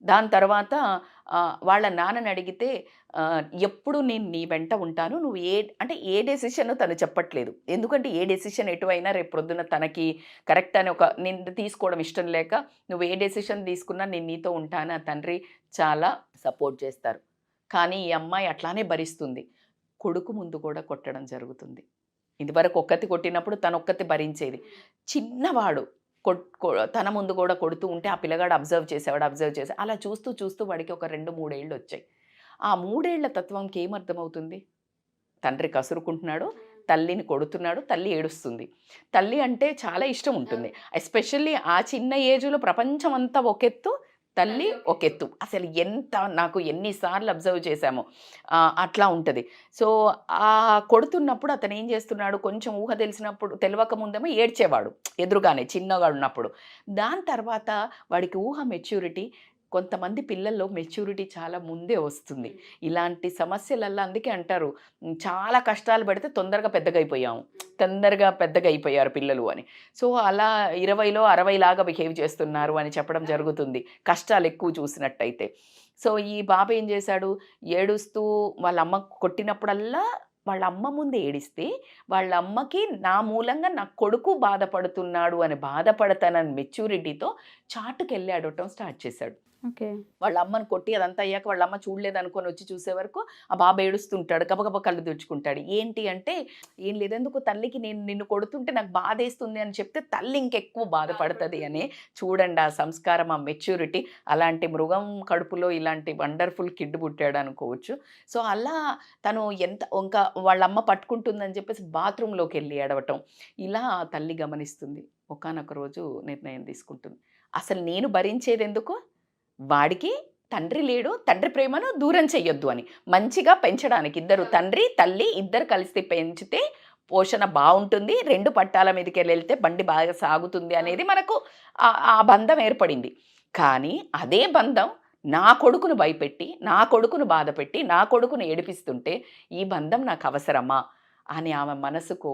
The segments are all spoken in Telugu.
దాని తర్వాత వాళ్ళ నాన్నని అడిగితే ఎప్పుడు నేను నీ వెంట ఉంటాను. నువ్వు అంటే ఏ డెసిషన్ తను చెప్పట్లేదు. ఎందుకంటే ఏ డెసిషన్ ఎటువైనా రేపు ప్రొద్దున తనకి కరెక్ట్ అని ఒక నేను తీసుకోవడం ఇష్టం లేక నువ్వు ఏ డెసిషన్ తీసుకున్నా నేను నీతో ఉంటాను ఆ తండ్రి చాలా సపోర్ట్ చేస్తారు. కానీ ఈ అమ్మాయి అట్లానే భరిస్తుంది. కొడుకు ముందు కూడా కొట్టడం జరుగుతుంది. ఇదివరకు ఒక్కతి కొట్టినప్పుడు తనొక్కతి భరించేది. చిన్నవాడు తన ముందు కూడా కొడుతూ ఉంటే ఆ పిల్లగాడు అబ్జర్వ్ చేసేవాడు. అలా చూస్తూ చూస్తూ వాడికి ఒక 2, 3 ఏళ్ళొచ్చాయి. ఆ 3 ఏళ్ల తత్వంకి ఏమర్థమవుతుంది? తండ్రి కసురుకుంటున్నాడు, తల్లిని కొడుతున్నాడు, తల్లి ఏడుస్తుంది. తల్లి అంటే చాలా ఇష్టం ఉంటుంది. ఎస్పెషల్లీ ఆ చిన్న ఏజ్‌లో ప్రపంచమంతా ఒకెత్తు, తల్లి ఒకెత్తు. అసలు నాకు ఎన్ని సార్లు అబ్జర్వ్ చేశామో అట్లా ఉంటది. సో, కొడుతున్నప్పుడు అతనేం చేస్తున్నాడు, కొంచెం ఊహ తెలవక ముందేమో ఏడ్చేవాడు ఎదురుగానే చిన్నగా ఉన్నప్పుడు. దాని తర్వాత వాడికి ఊహ మెచ్యూరిటీ కొంతమంది పిల్లల్లో మెచ్యూరిటీ చాలా ముందే వస్తుంది. ఇలాంటి సమస్యలల్ల అందుకే అంటారు చాలా కష్టాలు పడితే తొందరగా పెద్దగా అయిపోయారు పిల్లలు అని. సో, అలా 20లో 60 లాగా బిహేవ్ చేస్తున్నారు అని చెప్పడం జరుగుతుంది. కష్టాలు ఎక్కువ చూసినట్టయితే. సో, ఈ బాబు ఏం చేశాడు, ఏడుస్తూ వాళ్ళ అమ్మ కొట్టినప్పుడల్లా వాళ్ళ అమ్మ ముందు ఏడిస్తే, వాళ్ళ అమ్మకి నా మూలంగా నా కొడుకు బాధపడుతున్నాడు అని బాధపడతానని మెచ్యూరిటీతో చాటుకెళ్ళి ఏడవటం స్టార్ట్ చేశాడు. ఓకే. వాళ్ళ అమ్మని కొట్టి అదంతా అయ్యాక వాళ్ళ అమ్మ చూడలేదనుకోని వచ్చి చూసే వరకు ఆ బాబు ఏడుస్తుంటాడు. గబగబా కళ్ళు తుడుచుకుంటాడు. ఏంటి అంటే, "ఏం లేదు ఎందుకు తల్లికి నేను నిన్ను కొడుతుంటే నాకు బాధేస్తుంది" అని చెప్తే తల్లి ఇంకెక్కువ బాధపడతది అని. చూడండి ఆ సంస్కారం, ఆ మెచ్యూరిటీ. అలాంటి మృగం కడుపులో ఇలాంటి వండర్‌ఫుల్ కిడ్ పుట్టాడనుకోవచ్చు. సో, అలా తను ఇంకా వాళ్ళ అమ్మ పట్టుకుంటుందని చెప్పేసి బాత్రూమ్‌లోకెళ్ళి ఏడవటం. ఇలా తల్లి గమనిస్తుంది. ఒకానొక రోజు నిర్ణయం తీసుకుంటుంది. అసలు నేను భరించేదెందుకు? వాడికి తండ్రి లేడు. తండ్రి ప్రేమను దూరం చెయ్యొద్దు అని. మంచిగా పెంచడానికి ఇద్దరు తండ్రి, తల్లి ఇద్దరు కలిసి పెంచితే పోషణ బావుంటుంది. 2 పట్టాల మీదకెళ్ళెళ్తే బండి బాగా సాగుతుంది అనేది మనకు ఆ బంధం ఏర్పడింది. కానీ అదే బంధం నా కొడుకును భయపెట్టి, నా కొడుకును బాధపెట్టి, నా కొడుకును ఏడిపిస్తుంటే ఈ బంధం నాకవసరమా? అని ఆమె మనసుకు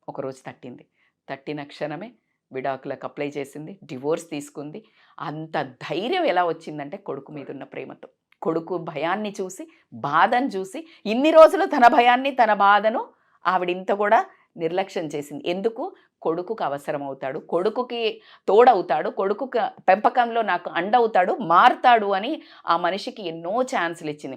ఒకరోజు తట్టింది. తట్టిన క్షణమే విడాకులకు అప్లై చేసింది. డివోర్స్ తీసుకుంది. అంత ధైర్యం ఎలా వచ్చిందంటే కొడుకు మీదున్న ప్రేమతో. కొడుకు భయాన్ని చూసి, బాధను చూసి, ఇన్ని రోజులు తన భయాన్ని, తన బాధను ఆవిడింత కూడా నిర్లక్ష్యం చేసింది. ఎందుకు? కొడుకుకి అవసరమవుతాడు. కొడుకుకి తోడవుతాడు. పెంపకంలో నాకు అండవుతాడు. మారతాడు అని ఆ మనిషికి ఎన్నో ఛాన్సులిచ్చింది.